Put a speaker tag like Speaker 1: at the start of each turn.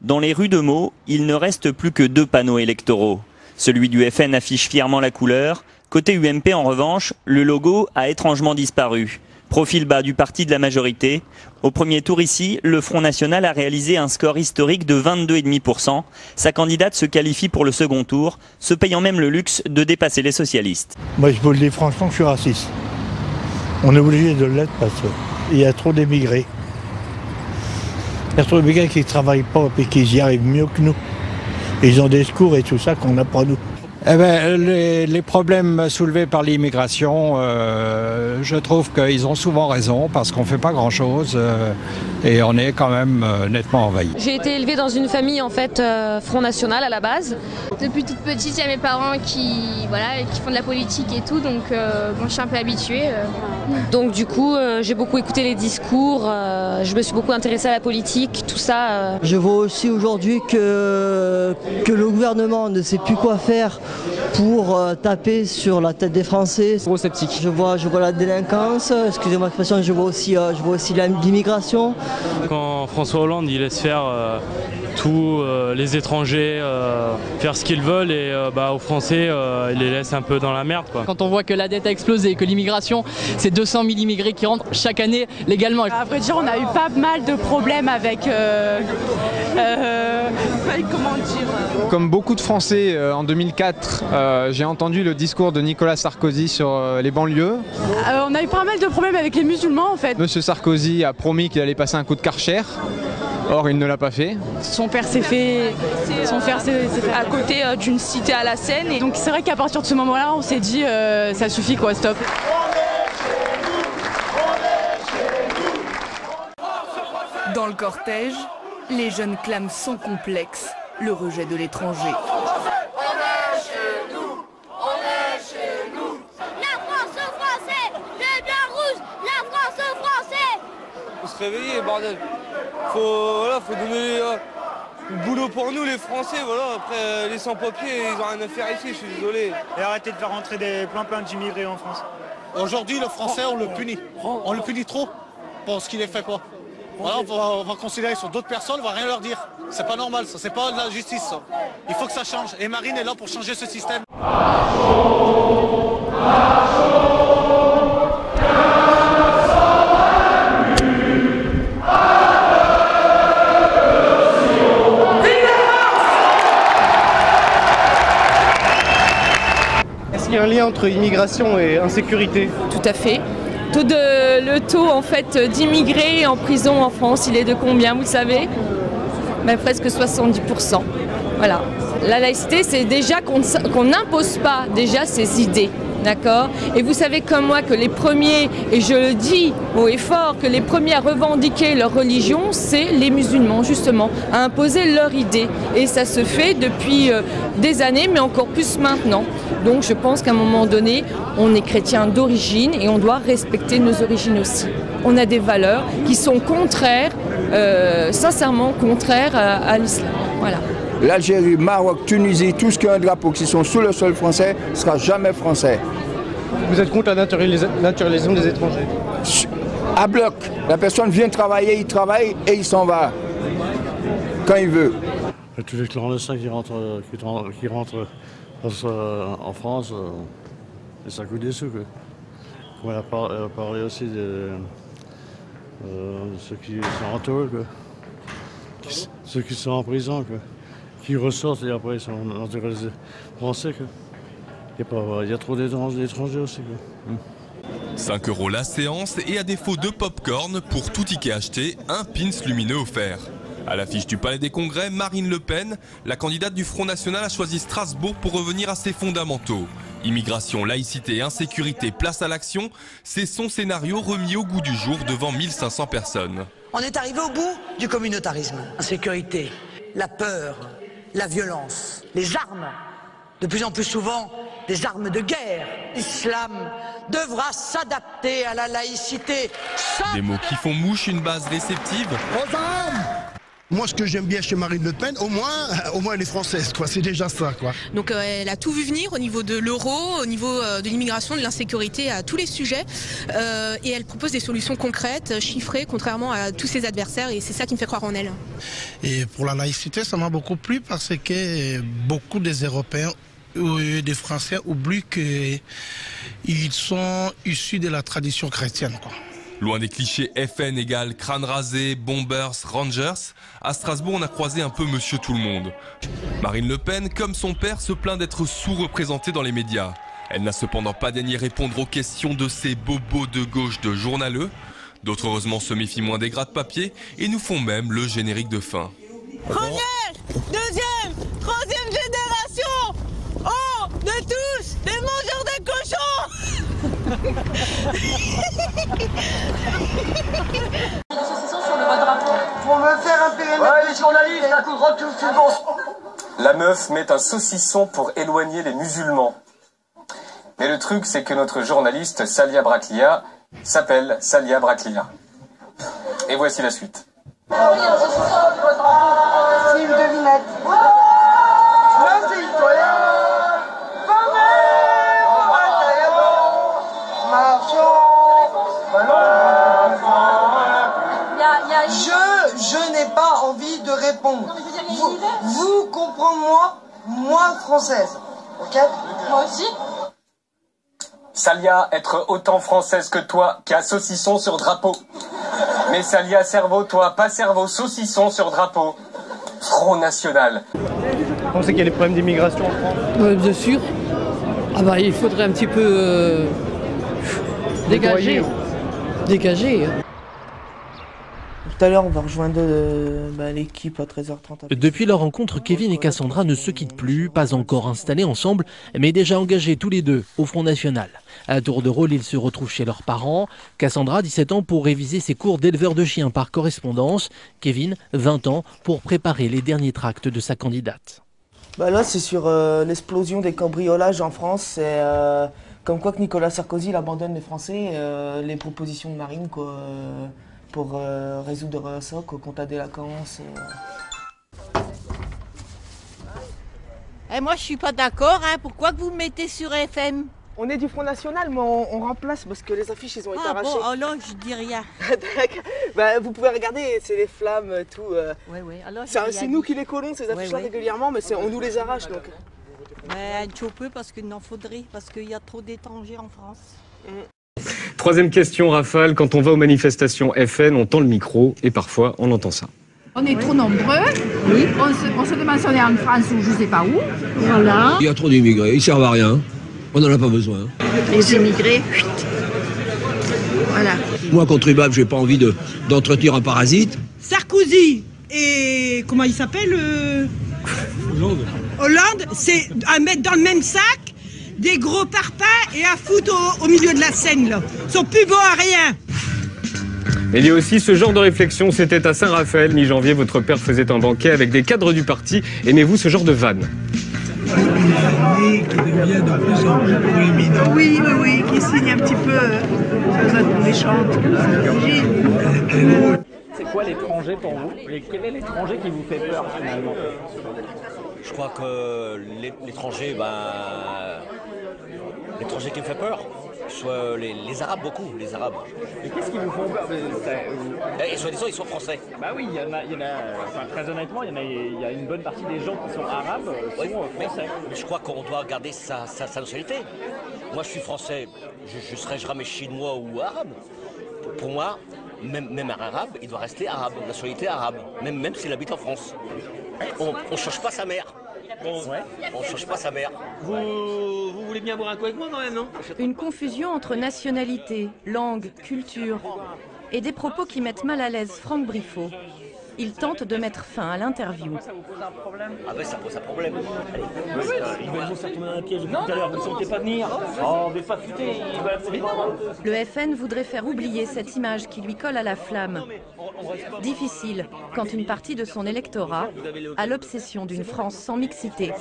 Speaker 1: Dans les rues de Meaux, il ne reste plus que 2 panneaux électoraux. Celui du FN affiche fièrement la couleur. Côté UMP, en revanche, le logo a étrangement disparu. Profil bas du parti de la majorité. Au premier tour ici, le Front National a réalisé un score historique de 22,5%. Sa candidate se qualifie pour le second tour, se payant même le luxe de dépasser les socialistes.
Speaker 2: Moi je vous le dis franchement, je suis raciste. On est obligé de l'être parce qu'il y a trop d'émigrés. Il y a trop d'émigrés qui ne travaillent pas et qui y arrivent mieux que nous. Ils ont des secours et tout ça qu'on n'a pas nous.
Speaker 3: Eh ben, les problèmes soulevés par l'immigration, je trouve qu'ils ont souvent raison parce qu'on ne fait pas grand-chose et on est quand même nettement envahi.
Speaker 4: J'ai été élevée dans une famille en fait Front National à la base.
Speaker 5: Depuis toute petite, il y a mes parents qui font de la politique et tout, donc bon, je suis un peu habituée.
Speaker 4: Donc du coup, j'ai beaucoup écouté les discours, je me suis beaucoup intéressée à la politique, tout ça.
Speaker 6: Je vois aussi aujourd'hui que le gouvernement ne sait plus quoi faire pour taper sur la tête des Français.
Speaker 7: Gros sceptique.
Speaker 6: Je vois la délinquance, excusez-moi l'expression, je vois aussi l'immigration.
Speaker 7: Quand François Hollande il laisse faire tous les étrangers faire ce qu'ils veulent et aux Français il les laisse un peu dans la merde, quoi.
Speaker 8: Quand on voit que la dette a explosé et que l'immigration, c'est 200 000 immigrés qui rentrent chaque année légalement.
Speaker 9: À vrai dire, on a eu pas mal de problèmes avec comment dire.
Speaker 10: Comme beaucoup de Français en 2004, j'ai entendu le discours de Nicolas Sarkozy sur les banlieues.
Speaker 9: On a eu pas mal de problèmes avec les musulmans en fait.
Speaker 10: Monsieur Sarkozy a promis qu'il allait passer un coup de Karcher. Or, il ne l'a pas fait.
Speaker 9: Son père s'est fait à côté d'une cité à la Seine. Et donc c'est vrai qu'à partir de ce moment-là, on s'est dit ça suffit quoi, stop.
Speaker 11: Dans le cortège, les jeunes clament sans complexe le rejet de l'étranger.
Speaker 12: Faut se réveiller, bordel. Faut donner le boulot pour nous, les Français. Voilà. Après, les sans-papiers, ils ont rien à faire ici, je suis désolé.
Speaker 13: Et arrêtez de faire rentrer plein d'immigrés en France.
Speaker 14: Aujourd'hui, le Français, on le punit. On le punit trop pour ce qu'il est fait, quoi. Voilà, on va considérer sur d'autres personnes, on va rien leur dire. C'est pas normal, ça. C'est pas de la justice, ça. Il faut que ça change. Et Marine est là pour changer ce système.
Speaker 13: Est-ce qu'il y a un lien entre immigration et insécurité?
Speaker 9: Tout à fait. Le taux en fait d'immigrés en prison en France, il est de combien, vous le savez? Presque 70%. Voilà. La laïcité, c'est déjà qu'on n'impose pas déjà ses idées. D'accord? Et vous savez comme moi que les premiers, et je le dis haut et fort, que les premiers à revendiquer leur religion, c'est les musulmans justement, à imposer leur idée. Et ça se fait depuis des années, mais encore plus maintenant. Donc je pense qu'à un moment donné, on est chrétien d'origine et on doit respecter nos origines aussi. On a des valeurs qui sont contraires, sincèrement contraires à l'islam. Voilà.
Speaker 15: L'Algérie, Maroc, Tunisie, tout ce qui a un drapeau qui sont sous le sol français ne sera jamais français.
Speaker 13: Vous êtes contre la naturalisation des étrangers?
Speaker 15: À bloc. La personne vient travailler, il travaille et il s'en va quand il veut.
Speaker 2: Tous les clandestins qui rentrent en France, ça coûte des sous. On a parlé aussi de ceux qui sont entourés, ceux qui sont en prison, qui ressortent et après ils sont naturalisés français. Il y a trop d'étrangers aussi.
Speaker 16: 5 € la séance et à défaut de pop-corn, pour tout ticket acheté, un pins lumineux offert. À l'affiche du Palais des Congrès, Marine Le Pen, la candidate du Front National, a choisi Strasbourg pour revenir à ses fondamentaux. Immigration, laïcité, insécurité, place à l'action, c'est son scénario remis au goût du jour devant 1500 personnes.
Speaker 17: On est arrivé au bout du communautarisme. L'insécurité, la peur, la violence, les armes, de plus en plus souvent des armes de guerre. L'islam devra s'adapter à la laïcité.
Speaker 16: Des mots qui font mouche, une base réceptive.
Speaker 17: Aux armes!
Speaker 18: Moi, ce que j'aime bien chez Marine Le Pen, au moins elle est française, quoi. C'est déjà ça, quoi.
Speaker 19: Donc elle a tout vu venir au niveau de l'euro, au niveau de l'immigration, de l'insécurité, à tous les sujets. Et elle propose des solutions concrètes, chiffrées, contrairement à tous ses adversaires. Et c'est ça qui me fait croire en elle.
Speaker 20: Et pour la laïcité, ça m'a beaucoup plu parce que beaucoup des Européens ou des Français oublient qu'ils sont issus de la tradition chrétienne, quoi.
Speaker 16: Loin des clichés FN égale crâne rasé, bombers, rangers, à Strasbourg on a croisé un peu monsieur tout le monde. Marine Le Pen, comme son père, se plaint d'être sous-représentée dans les médias. Elle n'a cependant pas daigné répondre aux questions de ces bobos de gauche de journaleux. D'autres heureusement se méfient moins des gratte-papier et nous font même le générique de fin.
Speaker 21: Première, deuxième, troisième génération. Oh, de tous, des mangeurs de cochons. Pour me faire un périmètre. Ouais, les journalistes, ça couvre tout ce bon.
Speaker 22: La meuf met un saucisson pour éloigner les musulmans. Mais le truc, c'est que notre journaliste Salia Braclia s'appelle Salia Braclia. Et voici la suite.
Speaker 21: C'est une devinette. Le citoyen, Je n'ai pas envie de répondre. Vous comprendre moi française. Ok? Moi aussi.
Speaker 22: Salia, être autant française que toi, qui a saucisson sur drapeau. Mais Salia, cerveau, toi, pas cerveau, saucisson sur drapeau. Front National.
Speaker 13: Vous pensez qu'il y a des problèmes d'immigration en France?
Speaker 23: Bien sûr. Ah bah il faudrait un petit peu dégager. Dégager.
Speaker 24: Tout à l'heure, on va rejoindre l'équipe à 13h30.
Speaker 25: Depuis leur rencontre, Kevin et Cassandra ne se quittent plus, pas encore installés ensemble, mais déjà engagés tous les deux au Front National. À tour de rôle, ils se retrouvent chez leurs parents. Cassandra, 17 ans, pour réviser ses cours d'éleveur de chiens par correspondance. Kevin, 20 ans, pour préparer les derniers tracts de sa candidate.
Speaker 24: Là, c'est sur l'explosion des cambriolages en France. C'est comme quoi que Nicolas Sarkozy il abandonne les Français, les propositions de Marine, quoi. Pour résoudre ça, compte à délinquance.
Speaker 21: Moi, je suis pas d'accord. Pourquoi que vous me mettez sur FM?
Speaker 24: On est du Front National, mais on remplace parce que les affiches, ils ont été arrachées.
Speaker 21: Bon, alors je dis rien.
Speaker 24: Vous pouvez regarder, c'est les flammes, tout. C'est nous qui les collons, ces affiches-là, régulièrement, mais on nous les arrache. Donc.
Speaker 21: Un petit peu parce qu'il n'en faudrait, parce qu'il y a trop d'étrangers en France.
Speaker 26: Troisième question, Rafale. Quand on va aux manifestations FN, on tend le micro et parfois on entend ça.
Speaker 27: On est trop nombreux. Oui. On se demande si on est en France ou je ne sais pas où. Voilà.
Speaker 28: Il y a trop d'immigrés, ils ne servent à rien. On n'en a pas besoin.
Speaker 27: Les immigrés, voilà.
Speaker 28: Moi, contribuable, je n'ai pas envie d'entretenir un parasite.
Speaker 21: Sarkozy et comment il s'appelle Hollande, c'est à mettre dans le même sac des gros parpaings et à foutre au milieu de la scène, là. Ils sont plus beaux à rien.
Speaker 26: Il y a aussi ce genre de réflexion, c'était à Saint-Raphaël, mi-janvier, votre père faisait un banquet avec des cadres du parti. Aimez-vous ce genre de vanne?
Speaker 21: Qui devient de plus en plus proéminent. Oui, qui signe un petit peu méchante.
Speaker 29: C'est quoi l'étranger pour vous? Quel est l'étranger qui vous fait peur finalement?
Speaker 30: Je crois que l'étranger, l'étranger qui me fait peur, soit les Arabes, beaucoup, les Arabes.
Speaker 29: Et qu'est-ce qui vous fait peur?
Speaker 30: Et soi-disant, ils sont français.
Speaker 29: Bah oui, il y en a très honnêtement, il y a une bonne partie des gens qui sont arabes sont français.
Speaker 30: Mais je crois qu'on doit garder sa nationalité. Moi, je suis français, je serais jamais chinois ou arabe. Pour moi, même un arabe, il doit rester arabe, nationalité arabe, même s'il habite en France. On ne change pas sa mère. On ne change pas sa mère.
Speaker 21: Vous voulez bien boire un coup avec moi quand même, non?
Speaker 31: Une confusion entre nationalité, langue, culture et des propos qui mettent mal à l'aise Franck Briffaut. Il tente de mettre fin à l'interview.
Speaker 30: Ça vous pose un problème? Ah ben ça pose un problème.
Speaker 29: Ils veulent vous faire tomber dans un piège depuis tout à l'heure, vous ne sentez pas venir. Oh, mais pas futé, ils veulent absolument.
Speaker 31: Le FN voudrait faire oublier cette image qui lui colle à la flamme. Difficile quand une partie de son électorat a l'obsession d'une France sans mixité.